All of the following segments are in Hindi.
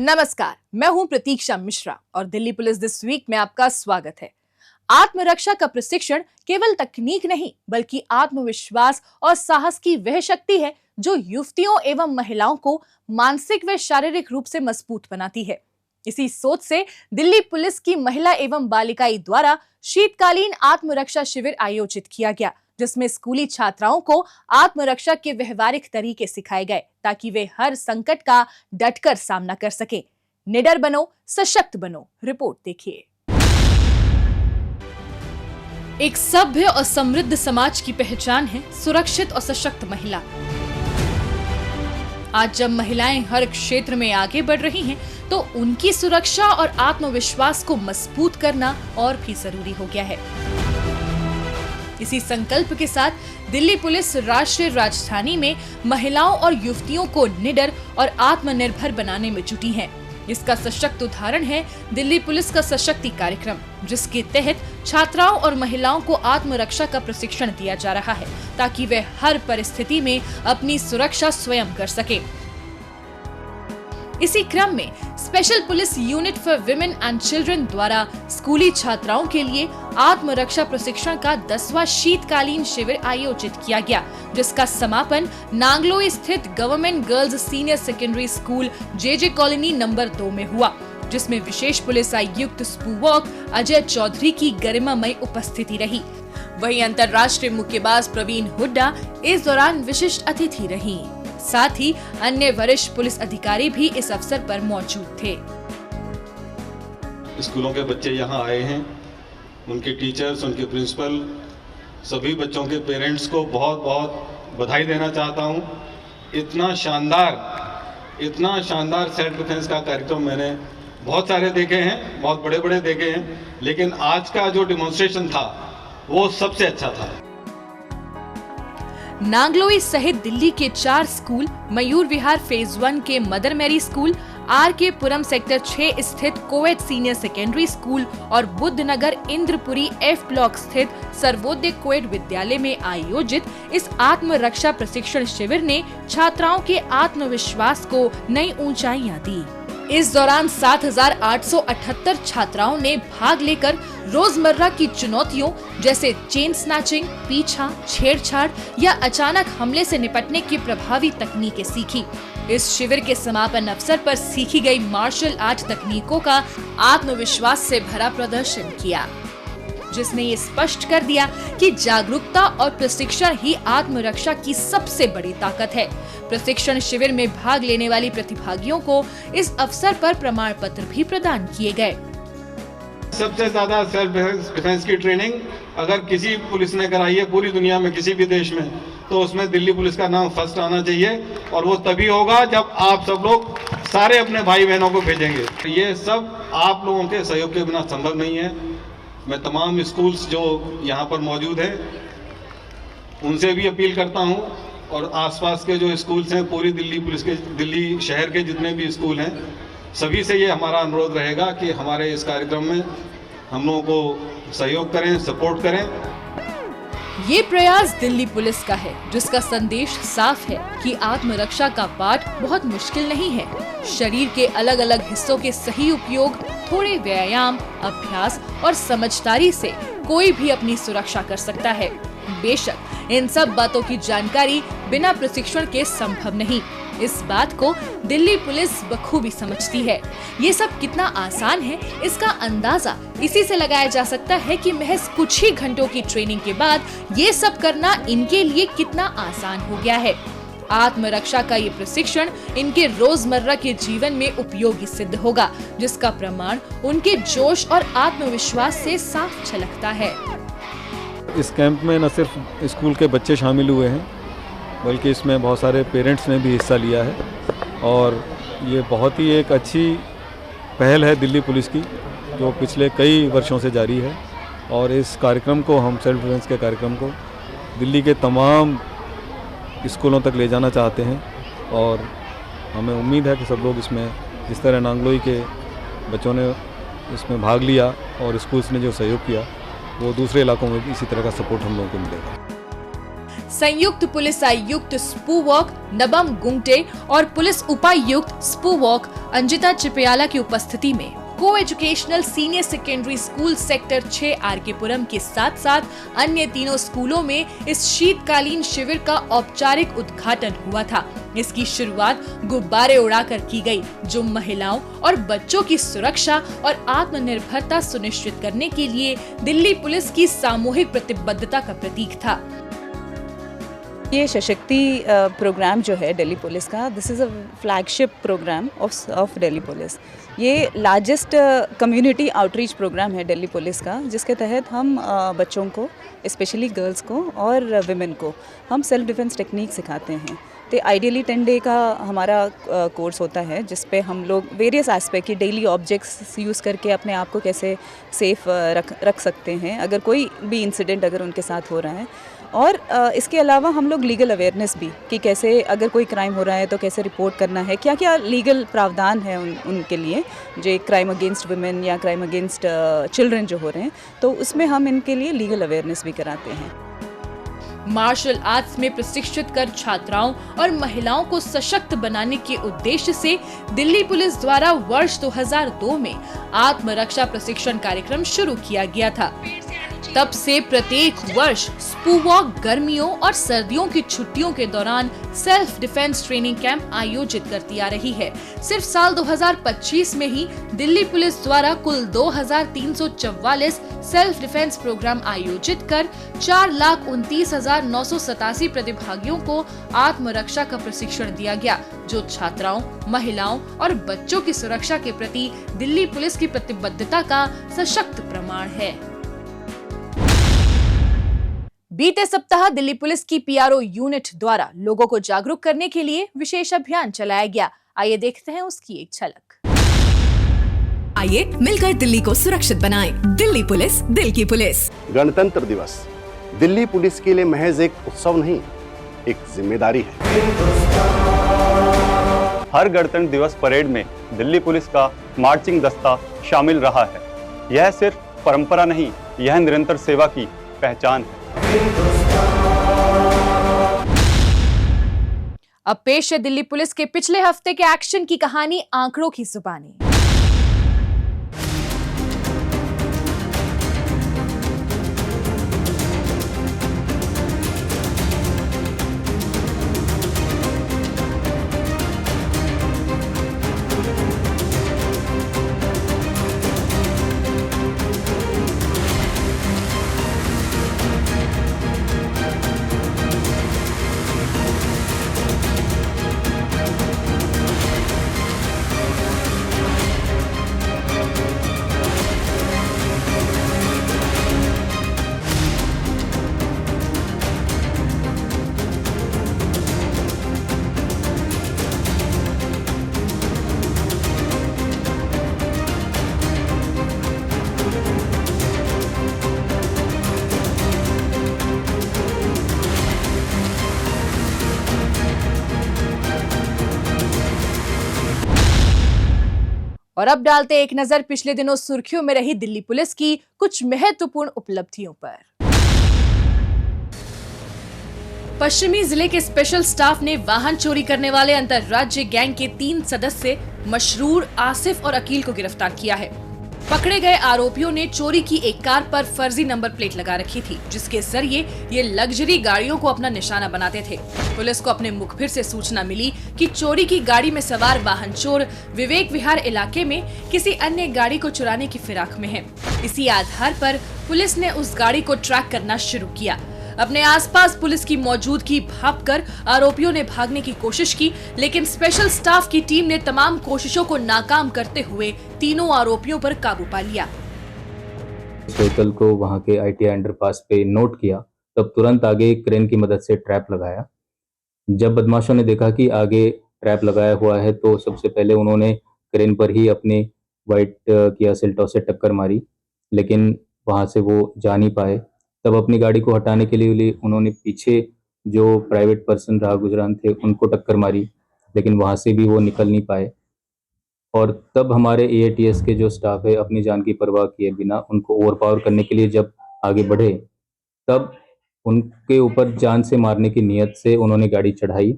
नमस्कार, मैं हूं प्रतीक्षा मिश्रा और दिल्ली पुलिस दिस वीक में आपका स्वागत है। आत्मरक्षा का प्रशिक्षण केवल तकनीक नहीं बल्कि आत्मविश्वास और साहस की वह शक्ति है जो युवतियों एवं महिलाओं को मानसिक व शारीरिक रूप से मजबूत बनाती है। इसी सोच से दिल्ली पुलिस की महिला एवं बालिकाई द्वारा शीतकालीन आत्मरक्षा शिविर आयोजित किया गया, जिसमें स्कूली छात्राओं को आत्मरक्षा के व्यवहारिक तरीके सिखाए गए ताकि वे हर संकट का डटकर सामना कर सकें। निडर बनो, सशक्त बनो। रिपोर्ट देखिए। एक सभ्य और समृद्ध समाज की पहचान है सुरक्षित और सशक्त महिला। आज जब महिलाएं हर क्षेत्र में आगे बढ़ रही हैं, तो उनकी सुरक्षा और आत्मविश्वास को मजबूत करना और भी जरूरी हो गया है। इसी संकल्प के साथ दिल्ली पुलिस राष्ट्रीय राजधानी में महिलाओं और युवतियों को निडर और आत्मनिर्भर बनाने में जुटी है। इसका सशक्त उदाहरण है दिल्ली पुलिस का सशक्ति कार्यक्रम, जिसके तहत छात्राओं और महिलाओं को आत्मरक्षा का प्रशिक्षण दिया जा रहा है ताकि वे हर परिस्थिति में अपनी सुरक्षा स्वयं कर सके। इसी क्रम में special police unit for women and children द्वारा स्कूली छात्राओं के लिए आत्मरक्षा प्रशिक्षण का 10वां शीतकालीन शिविर आयोजित किया गया, जिसका समापन नांगलोई स्थित government girls senior secondary school JJ colony number 2 में हुआ, जिसमें विशेष पुलिस आयुक्त स्पूवॉक अजय चौधरी की गरिमामय उपस्थिति रही। वहीं अंतर्राष्ट्रीय मुक्केबाज प्रवीण हुड्डा इस दौरान विशिष्ट अतिथि रही। साथ ही अन्य वरिष्ठ पुलिस अधिकारी भी इस अवसर पर मौजूद थे। स्कूलों के बच्चे यहाँ आए हैं, उनके टीचर्स, उनके प्रिंसिपल, सभी बच्चों के पेरेंट्स को बहुत बहुत बधाई देना चाहता हूँ। इतना शानदार सेल्फ डिफेंस का कार्यक्रम मैंने बहुत सारे देखे हैं, बहुत बड़े बड़े देखे हैं, लेकिन आज का जो डेमोन्स्ट्रेशन था वो सबसे अच्छा था। नांगलोई सहित दिल्ली के 4 स्कूल, मयूर विहार फेज 1 के मदर मैरी स्कूल, आर के पुरम सेक्टर 6 स्थित कोएट सीनियर सेकेंडरी स्कूल और बुद्धनगर इंद्रपुरी एफ ब्लॉक स्थित सर्वोदय कोएट विद्यालय में आयोजित इस आत्मरक्षा प्रशिक्षण शिविर ने छात्राओं के आत्मविश्वास को नई ऊंचाइयां दी। इस दौरान 7,878 छात्राओं ने भाग लेकर रोजमर्रा की चुनौतियों जैसे चेन स्नैचिंग, पीछा, छेड़छाड़ या अचानक हमले से निपटने की प्रभावी तकनीकें सीखी। इस शिविर के समापन अवसर पर सीखी गई मार्शल आर्ट तकनीकों का आत्मविश्वास से भरा प्रदर्शन किया, जिसने ये स्पष्ट कर दिया कि जागरूकता और प्रशिक्षण ही आत्मरक्षा की सबसे बड़ी ताकत है। प्रशिक्षण शिविर में भाग लेने वाली प्रतिभागियों को इस अवसर पर प्रमाण पत्र भी प्रदान किए गए। सबसे ज्यादा सेल्फ डिफेंस की ट्रेनिंग अगर किसी पुलिस ने कराई है पूरी दुनिया में किसी भी देश में, तो उसमें दिल्ली पुलिस का नाम फर्स्ट आना चाहिए, और वो तभी होगा जब आप सब लोग सारे अपने भाई बहनों को भेजेंगे। ये सब आप लोगों के सहयोग के बिना संभव नहीं है। मैं तमाम स्कूल्स जो यहाँ पर मौजूद हैं उनसे भी अपील करता हूँ, और आसपास के जो स्कूल्स हैं, पूरी दिल्ली पुलिस के, दिल्ली शहर के जितने भी स्कूल हैं, सभी से ये हमारा अनुरोध रहेगा कि हमारे इस कार्यक्रम में हम लोगों को सहयोग करें, सपोर्ट करें। ये प्रयास दिल्ली पुलिस का है, जिसका संदेश साफ है कि आत्मरक्षा का पाठ बहुत मुश्किल नहीं है। शरीर के अलग अलग हिस्सों के सही उपयोग, थोड़े व्यायाम, अभ्यास और समझदारी से कोई भी अपनी सुरक्षा कर सकता है। बेशक इन सब बातों की जानकारी बिना प्रशिक्षण के संभव नहीं। इस बात को दिल्ली पुलिस बखूबी समझती है। ये सब कितना आसान है, इसका अंदाजा इसी से लगाया जा सकता है कि महज कुछ ही घंटों की ट्रेनिंग के बाद ये सब करना इनके लिए कितना आसान हो गया है। आत्मरक्षा का ये प्रशिक्षण इनके रोजमर्रा के जीवन में उपयोगी सिद्ध होगा, जिसका प्रमाण उनके जोश और आत्मविश्वास से साफ झलकता है। इस कैंप में न सिर्फ स्कूल के बच्चे शामिल हुए हैं, बल्कि इसमें बहुत सारे पेरेंट्स ने भी हिस्सा लिया है, और ये बहुत ही एक अच्छी पहल है दिल्ली पुलिस की, जो पिछले कई वर्षों से जारी है। और इस कार्यक्रम को, हम सेल्फ डिफेंस के कार्यक्रम को दिल्ली के तमाम स्कूलों तक ले जाना चाहते हैं, और हमें उम्मीद है कि सब लोग इसमें, जिस तरह नांगलोई के बच्चों ने इसमें भाग लिया और स्कूल्स ने जो सहयोग किया, वो दूसरे इलाकों में भी इसी तरह का सपोर्ट हम लोगों को मिलेगा। संयुक्त पुलिस आयुक्त स्पूवॉक नबम गुंगटे और पुलिस उपायुक्त स्पूवॉक अंजिता चिपयाला की उपस्थिति में को educational senior secondary school sector 6 RK. Puram के साथ साथ अन्य तीनों स्कूलों में इस शीतकालीन शिविर का औपचारिक उद्घाटन हुआ था। इसकी शुरुआत गुब्बारे उड़ाकर की गई, जो महिलाओं और बच्चों की सुरक्षा और आत्मनिर्भरता सुनिश्चित करने के लिए दिल्ली पुलिस की सामूहिक प्रतिबद्धता का प्रतीक था। ये सशक्ति प्रोग्राम जो है दिल्ली पुलिस का, this is a flagship programme of Delhi police. ये लार्जेस्ट कम्युनिटी आउटरीच प्रोग्राम है दिल्ली पुलिस का, जिसके तहत हम बच्चों को, स्पेशली गर्ल्स को और विमेन को हम सेल्फ डिफेंस टेक्निक सिखाते हैं। तो आइडियली 10 डे का हमारा कोर्स होता है, जिस पे हम लोग वेरियस एस्पेक्ट की डेली ऑब्जेक्ट्स यूज़ करके अपने आप को कैसे सेफ रख सकते हैं अगर कोई भी इंसिडेंट अगर उनके साथ हो रहा है। और इसके अलावा हम लोग लीगल अवेयरनेस भी, कि कैसे अगर कोई क्राइम हो रहा है तो कैसे रिपोर्ट करना है, क्या क्या लीगल प्रावधान है उनके लिए, जो क्राइम अगेंस्ट वुमेन या क्राइम अगेंस्ट चिल्ड्रन जो हो रहे हैं, तो उसमें हम इनके लिए लीगल अवेयरनेस भी कराते हैं। मार्शल आर्ट्स में प्रशिक्षित कर छात्राओं और महिलाओं को सशक्त बनाने के उद्देश्य से दिल्ली पुलिस द्वारा वर्ष 2002 में आत्मरक्षा प्रशिक्षण कार्यक्रम शुरू किया गया था। तब से प्रत्येक वर्ष स्पूवॉक गर्मियों और सर्दियों की छुट्टियों के दौरान सेल्फ डिफेंस ट्रेनिंग कैंप आयोजित करती आ रही है। सिर्फ साल 2025 में ही दिल्ली पुलिस द्वारा कुल 2344 सेल्फ डिफेंस प्रोग्राम आयोजित कर 4,29,987 प्रतिभागियों को आत्मरक्षा का प्रशिक्षण दिया गया, जो छात्राओं, महिलाओं और बच्चों की सुरक्षा के प्रति दिल्ली पुलिस की प्रतिबद्धता का सशक्त प्रमाण है। बीते सप्ताह दिल्ली पुलिस की पीआरओ यूनिट द्वारा लोगों को जागरूक करने के लिए विशेष अभियान चलाया गया। आइए देखते हैं उसकी एक झलक। आइए मिलकर दिल्ली को सुरक्षित बनाएं। दिल्ली पुलिस, दिल की पुलिस। गणतंत्र दिवस दिल्ली पुलिस के लिए महज एक उत्सव नहीं, एक जिम्मेदारी है। हर गणतंत्र दिवस परेड में दिल्ली पुलिस का मार्चिंग दस्ता शामिल रहा है। यह सिर्फ परंपरा नहीं, यह निरंतर सेवा की पहचान है। अब पेश है दिल्ली पुलिस के पिछले हफ्ते के एक्शन की कहानी आंकड़ों की जुबानी। और अब डालते एक नजर पिछले दिनों सुर्खियों में रही दिल्ली पुलिस की कुछ महत्वपूर्ण उपलब्धियों पर। पश्चिमी जिले के स्पेशल स्टाफ ने वाहन चोरी करने वाले अंतरराज्य गैंग के 3 सदस्य मशरूर, आसिफ और अकील को गिरफ्तार किया है। पकड़े गए आरोपियों ने चोरी की एक कार पर फर्जी नंबर प्लेट लगा रखी थी, जिसके जरिए ये लग्जरी गाड़ियों को अपना निशाना बनाते थे। पुलिस को अपने मुखबिर से सूचना मिली कि चोरी की गाड़ी में सवार वाहन चोर विवेक विहार इलाके में किसी अन्य गाड़ी को चुराने की फिराक में है। इसी आधार पर पुलिस ने उस गाड़ी को ट्रैक करना शुरू किया। अपने आसपास पुलिस की मौजूदगी भांपकर आरोपियों ने भागने की कोशिश की, लेकिन स्पेशल स्टाफ की टीम ने तमाम कोशिशों को नाकाम करते हुए तीनों आरोपियों पर काबू पा लिया। व्हीकल को वहां के ITI अंडरपास पे नोट किया, तब तुरंत आगे क्रेन की मदद से ट्रैप लगाया। जब बदमाशों ने देखा कि आगे ट्रैप लगाया हुआ है, तो सबसे पहले उन्होंने क्रेन पर ही अपने वाइट किया सेल्टॉस से टक्कर मारी, लेकिन वहां से वो जा नहीं पाए। तब अपनी गाड़ी को हटाने के लिए उन्होंने पीछे जो प्राइवेट पर्सन राह गुजरान थे उनको टक्कर मारी, लेकिन वहां से भी वो निकल नहीं पाए। और तब हमारे AATS के जो स्टाफ है अपनी जान की परवाह किए बिना उनको ओवरपावर करने के लिए जब आगे बढ़े, तब उनके ऊपर जान से मारने की नीयत से उन्होंने गाड़ी चढ़ाई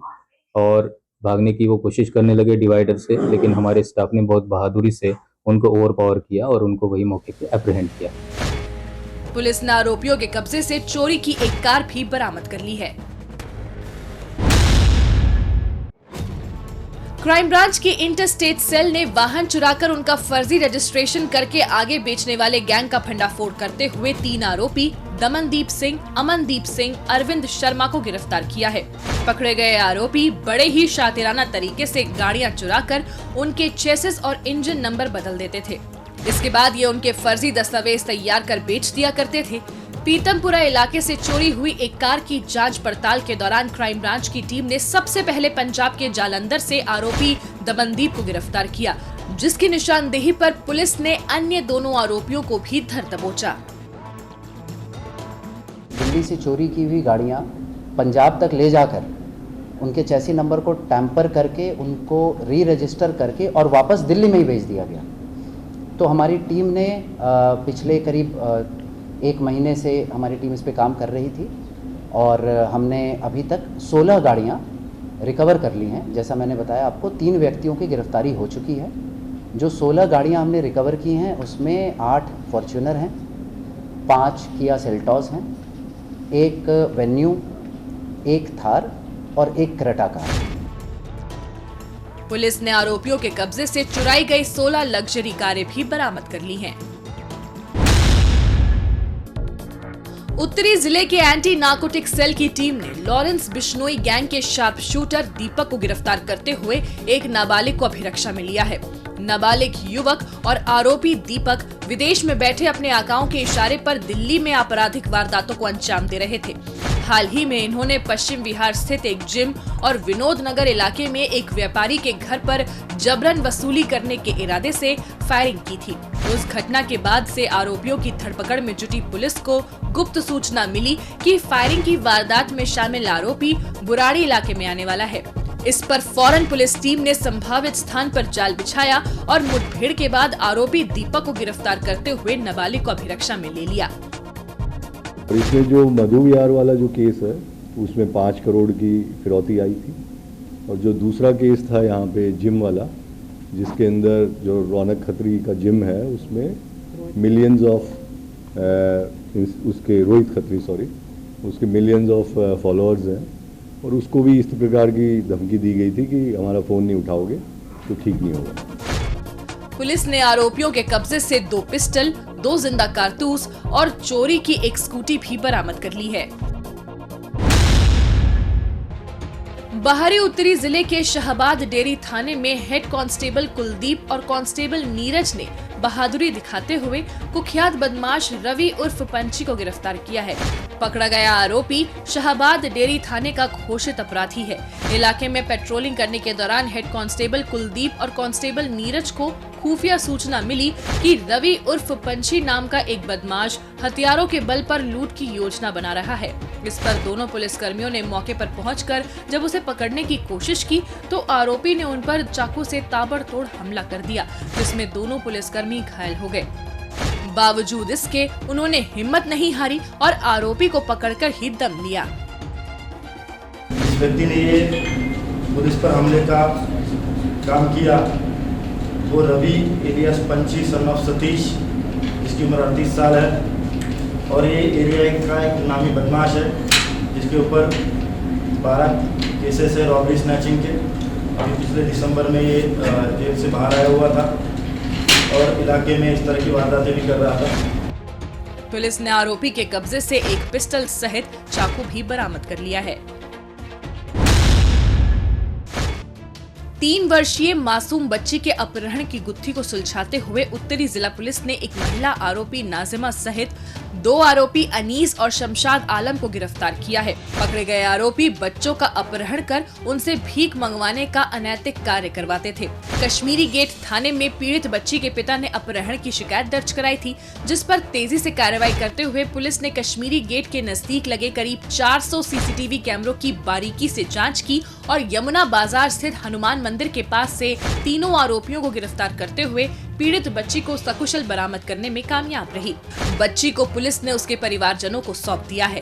और भागने की वो कोशिश करने लगे डिवाइडर से, लेकिन हमारे स्टाफ ने बहुत बहादुरी से उनको ओवरपावर किया और उनको वही मौके पे एप्रीहेंड किया। पुलिस ने आरोपियों के कब्जे से चोरी की एक कार भी बरामद कर ली है। क्राइम ब्रांच की इंटरस्टेट सेल ने वाहन चुराकर उनका फर्जी रजिस्ट्रेशन करके आगे बेचने वाले गैंग का भंडाफोड़ करते हुए 3 आरोपी दमनदीप सिंह, अमनदीप सिंह, अरविंद शर्मा को गिरफ्तार किया है। पकड़े गए आरोपी बड़े ही शातिराना तरीके से गाड़ियां चुराकर उनके चेसिस और इंजन नंबर बदल देते थे। इसके बाद ये उनके फर्जी दस्तावेज तैयार कर बेच दिया करते थे। पीतमपुरा इलाके से चोरी हुई एक कार की जांच पड़ताल के दौरान क्राइम ब्रांच की टीम ने सबसे पहले पंजाब के जालंधर से आरोपी दमनदीप को गिरफ्तार किया, जिसकी निशानदेही पर पुलिस ने अन्य दोनों आरोपियों को भी धर दबोचा। दिल्ली से चोरी की हुई गाड़ियां पंजाब तक ले जाकर उनके चेसी नंबर को टैंपर करके उनको री रजिस्टर करके और वापस दिल्ली में ही भेज दिया गया। तो हमारी टीम ने पिछले करीब 1 महीने से हमारी टीम इस पे काम कर रही थी और हमने अभी तक 16 गाड़ियाँ रिकवर कर ली हैं। जैसा मैंने बताया आपको, 3 व्यक्तियों की गिरफ्तारी हो चुकी है। जो 16 गाड़ियाँ हमने रिकवर की हैं उसमें 8 फॉर्च्यूनर हैं, 5 किया सेल्टॉस हैं, 1 वेन्यू, 1 थार और 1 क्रेटा कार। पुलिस ने आरोपियों के कब्जे से चुराई गई 16 लग्जरी कारें भी बरामद कर ली हैं। उत्तरी जिले के एंटी नार्कोटिक सेल की टीम ने लॉरेंस बिश्नोई गैंग के शार्प शूटर दीपक को गिरफ्तार करते हुए एक नाबालिग को अभिरक्षा में लिया है। नाबालिग युवक और आरोपी दीपक विदेश में बैठे अपने आकाओं के इशारे पर दिल्ली में आपराधिक वारदातों को अंजाम दे रहे थे। हाल ही में इन्होंने पश्चिम विहार स्थित एक जिम और विनोद नगर इलाके में एक व्यापारी के घर पर जबरन वसूली करने के इरादे से फायरिंग की थी। उस घटना के बाद से आरोपियों की धरपकड़ में जुटी पुलिस को गुप्त सूचना मिली कि फायरिंग की वारदात में शामिल आरोपी बुराड़ी इलाके में आने वाला है। इस पर फौरन पुलिस टीम ने संभावित स्थान पर जाल बिछाया और मुठभेड़ के बाद आरोपी दीपक को गिरफ्तार करते हुए नाबालिग को अभिरक्षा में ले लिया। इसमें जो मधु विहार वाला जो केस है उसमें 5 करोड़ की फिरौती आई थी और जो दूसरा केस था यहाँ पे जिम वाला, जिसके अंदर जो रौनक खत्री का जिम है उसमें मिलियंस ऑफ उसके रोहित खत्री उसके मिलियंस ऑफ फॉलोअर्स हैं और उसको भी इस प्रकार की धमकी दी गई थी कि हमारा फ़ोन नहीं उठाओगे तो ठीक नहीं होगा। पुलिस ने आरोपियों के कब्जे से 2 पिस्टल, 2 जिंदा कारतूस और चोरी की एक स्कूटी भी बरामद कर ली है। बाहरी उत्तरी जिले के शाहबाद डेरी थाने में हेड कांस्टेबल कुलदीप और कांस्टेबल नीरज ने बहादुरी दिखाते हुए कुख्यात बदमाश रवि उर्फ पंची को गिरफ्तार किया है। पकड़ा गया आरोपी शाहबाद डेरी थाने का घोषित अपराधी है। इलाके में पेट्रोलिंग करने के दौरान हेड कांस्टेबल कुलदीप और कांस्टेबल नीरज को खुफिया सूचना मिली कि रवि उर्फ पंची नाम का एक बदमाश हथियारों के बल पर लूट की योजना बना रहा है। इस पर दोनों पुलिसकर्मियों ने मौके पर पहुंचकर जब उसे पकड़ने की कोशिश की तो आरोपी ने उन पर चाकू से ताबड़तोड़ हमला कर दिया, जिसमें दोनों पुलिसकर्मी घायल हो गए। बावजूद इसके उन्होंने हिम्मत नहीं हारी और आरोपी को पकड़कर ही दम लिया। इस व्यक्ति ने ये पुलिस पर हमले का काम किया वो Ravi alias Panchi son of Satish, जिसकी उम्र 38 साल है और ये एरिया का एक नामी बदमाश है जिसके ऊपर 12 केसेस है रॉबरी स्नैचिंग के। अभी पिछले दिसंबर में ये जेल से बाहर आया हुआ था और इलाके में इस तरह की वारदातें भी कर रहा था। पुलिस ने आरोपी के कब्जे से एक पिस्टल सहित चाकू भी बरामद कर लिया है। 3 वर्षीय मासूम बच्ची के अपहरण की गुत्थी को सुलझाते हुए उत्तरी जिला पुलिस ने एक महिला आरोपी नाजिमा सहित 2 आरोपी अनीस और शमशाद आलम को गिरफ्तार किया है। पकड़े गए आरोपी बच्चों का अपहरण कर उनसे भीख मंगवाने का अनैतिक कार्य करवाते थे। कश्मीरी गेट थाने में पीड़ित बच्ची के पिता ने अपहरण की शिकायत दर्ज कराई थी, जिस पर तेजी से कार्रवाई करते हुए पुलिस ने कश्मीरी गेट के नजदीक लगे करीब 400 सीसीटीवी कैमरों की बारीकी से जांच की और यमुना बाजार स्थित हनुमान मंदिर के पास से तीनों आरोपियों को गिरफ्तार करते हुए पीड़ित बच्ची को सकुशल बरामद करने में कामयाब रही। बच्ची को पुलिस ने उसके परिवारजनों को सौंप दिया है।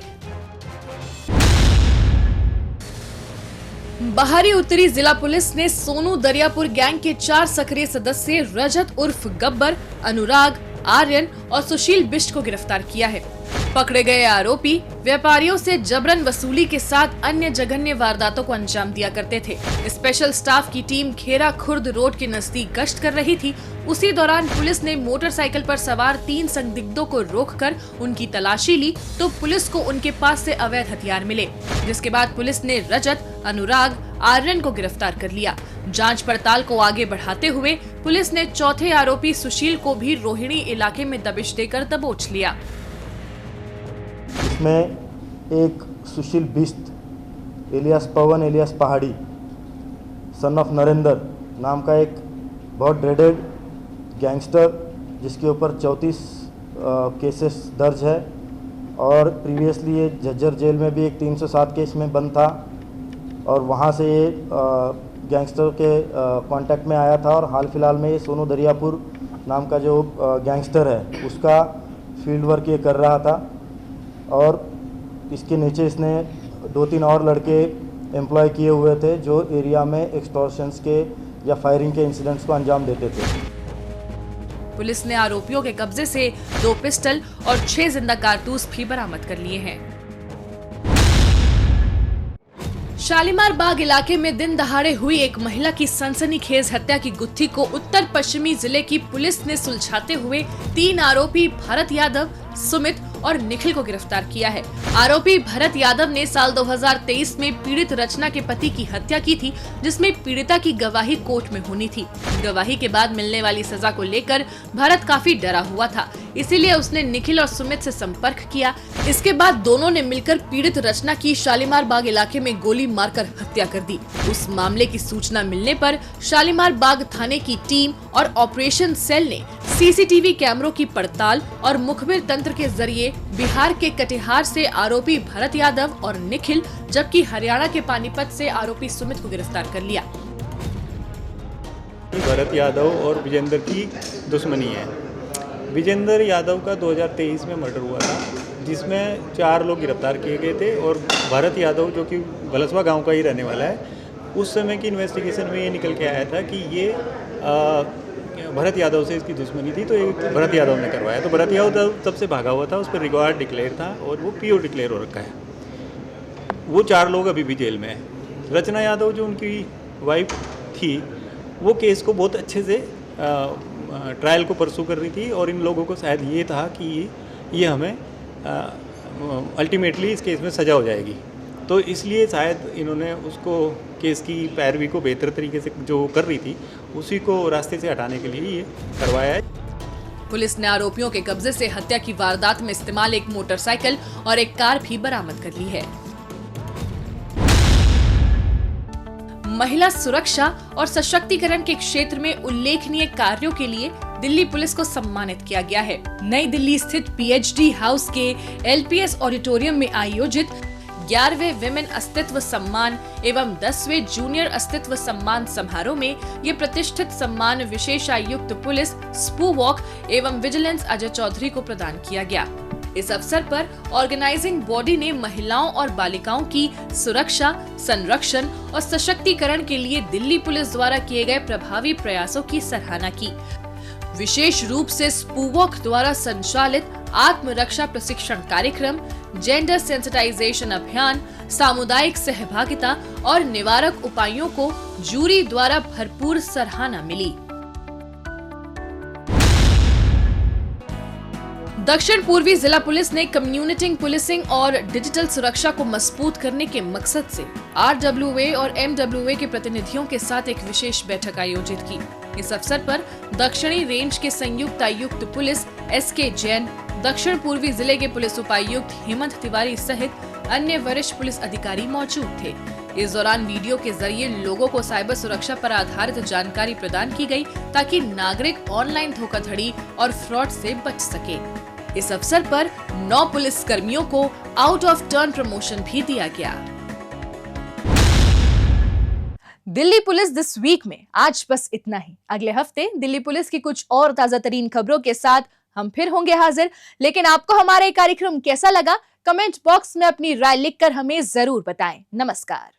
बाहरी उत्तरी जिला पुलिस ने सोनू दरियापुर गैंग के 4 सक्रिय सदस्य रजत उर्फ गब्बर, अनुराग, आर्यन और सुशील बिष्ट को गिरफ्तार किया है। पकड़े गए आरोपी व्यापारियों से जबरन वसूली के साथ अन्य जघन्य वारदातों को अंजाम दिया करते थे। स्पेशल स्टाफ की टीम खेरा खुर्द रोड के नजदीक गश्त कर रही थी। उसी दौरान पुलिस ने मोटरसाइकिल पर सवार 3 संदिग्धों को रोककर उनकी तलाशी ली तो पुलिस को उनके पास से अवैध हथियार मिले, जिसके बाद पुलिस ने रजत, अनुराग, आर्यन को गिरफ्तार कर लिया। जांच पड़ताल को आगे बढ़ाते हुए पुलिस ने चौथे आरोपी सुशील को भी रोहिणी इलाके में दबिश देकर दबोच लिया। इसमें एक सुशील बिष्ट एलियास पवन एलियास पहाड़ी सन ऑफ नरेंद्र नाम का एक बहुत ड्रेडेड गैंगस्टर, जिसके ऊपर 34 केसेस दर्ज है और प्रीवियसली ये झज्जर जेल में भी एक 307 केस में बंद था और वहाँ से ये गैंगस्टर के कांटेक्ट में आया था और हाल फिलहाल में ये सोनू दरियापुर नाम का जो गैंगस्टर है उसका फील्ड वर्क ये कर रहा था और इसके नीचे इसने 2-3 और लड़के एम्प्लॉय किए हुए थे जो एरिया में एक्सटॉर्शंस के या फायरिंग के इंसिडेंट्स को अंजाम देते थे। पुलिस ने आरोपियों के कब्जे से 2 पिस्टल और 6 जिंदा कारतूस भी बरामद कर लिए हैं। शालीमार बाग इलाके में दिन दहाड़े हुई एक महिला की सनसनीखेज हत्या की गुत्थी को उत्तर पश्चिमी जिले की पुलिस ने सुलझाते हुए 3 आरोपी भरत यादव, सुमित और निखिल को गिरफ्तार किया है। आरोपी भरत यादव ने साल 2023 में पीड़ित रचना के पति की हत्या की थी, जिसमें पीड़िता की गवाही कोर्ट में होनी थी। गवाही के बाद मिलने वाली सजा को लेकर भरत काफी डरा हुआ था, इसीलिए उसने निखिल और सुमित से संपर्क किया। इसके बाद दोनों ने मिलकर पीड़ित रचना की शालीमार बाग इलाके में गोली मारकर हत्या कर दी। उस मामले की सूचना मिलने पर शालीमार बाग थाने की टीम और ऑपरेशन सेल ने सीसीटीवी कैमरों की पड़ताल और मुखबिर तंत्र के जरिए बिहार के कटिहार से आरोपी भरत यादव और निखिल, जबकि हरियाणा के पानीपत से आरोपी सुमित को गिरफ्तार कर लिया। भरत यादव और विजेंद्र की दुश्मनी है। विजेंद्र यादव का 2023 में मर्डर हुआ था, जिसमें 4 लोग गिरफ्तार किए गए थे और भरत यादव जो कि बलसवा गांव का ही रहने वाला है, उस समय की इन्वेस्टिगेशन में ये निकल के आया था कि ये भरत यादव से इसकी दुश्मनी थी, तो ये भरत यादव ने करवाया। तो भरत यादव तब से भागा हुआ था, उस पर रिकॉर्ड डिक्लेयर था और वो पीओ डिक्लेयर हो रखा है। वो 4 लोग अभी भी जेल में है। रचना यादव जो उनकी वाइफ थी, वो केस को बहुत अच्छे से ट्रायल को परसू कर रही थी और इन लोगों को शायद ये था कि ये हमें अल्टीमेटली इस केस में सज़ा हो जाएगी, तो इसलिए शायद इन्होंने उसको केस की पैरवी को बेहतर तरीके से जो कर रही थी उसी को रास्ते से हटाने के लिए ये करवाया है। पुलिस ने आरोपियों के कब्जे से हत्या की वारदात में इस्तेमाल एक मोटरसाइकिल और एक कार भी बरामद कर ली है। महिला सुरक्षा और सशक्तिकरण के क्षेत्र में उल्लेखनीय कार्यों के लिए दिल्ली पुलिस को सम्मानित किया गया है। नई दिल्ली स्थित पीएचडी हाउस के एलपीएस ऑडिटोरियम में आयोजित 11वें विमेन अस्तित्व सम्मान एवं 10वें जूनियर अस्तित्व सम्मान समारोह में ये प्रतिष्ठित सम्मान विशेषायुक्त पुलिस स्पू वॉक एवं विजिलेंस अजय चौधरी को प्रदान किया गया। इस अवसर पर ऑर्गेनाइजिंग बॉडी ने महिलाओं और बालिकाओं की सुरक्षा, संरक्षण और सशक्तिकरण के लिए दिल्ली पुलिस द्वारा किए गए प्रभावी प्रयासों की सराहना की। विशेष रूप से स्पूवॉक द्वारा संचालित आत्मरक्षा प्रशिक्षण कार्यक्रम, जेंडर सेंसिटाइजेशन अभियान, सामुदायिक सहभागिता और निवारक उपायों को जूरी द्वारा भरपूर सराहना मिली। दक्षिण पूर्वी जिला पुलिस ने कम्युनिटी पुलिसिंग और डिजिटल सुरक्षा को मजबूत करने के मकसद से RWA और MWA के प्रतिनिधियों के साथ एक विशेष बैठक आयोजित की। इस अवसर पर दक्षिणी रेंज के संयुक्त आयुक्त पुलिस SK जैन, दक्षिण पूर्वी जिले के पुलिस उपायुक्त हेमंत तिवारी सहित अन्य वरिष्ठ पुलिस अधिकारी मौजूद थे। इस दौरान वीडियो के जरिए लोगों को साइबर सुरक्षा पर आधारित जानकारी प्रदान की गई ताकि नागरिक ऑनलाइन धोखाधड़ी और फ्रॉड से बच सके। इस अवसर पर 9 पुलिस कर्मियों को आउट ऑफ टर्न प्रमोशन भी दिया गया। दिल्ली पुलिस दिस वीक में आज बस इतना ही। अगले हफ्ते दिल्ली पुलिस की कुछ और ताजा तरीन खबरों के साथ हम फिर होंगे हाजिर। लेकिन आपको हमारा ये कार्यक्रम कैसा लगा, कमेंट बॉक्स में अपनी राय लिखकर हमें जरूर बताएं। नमस्कार।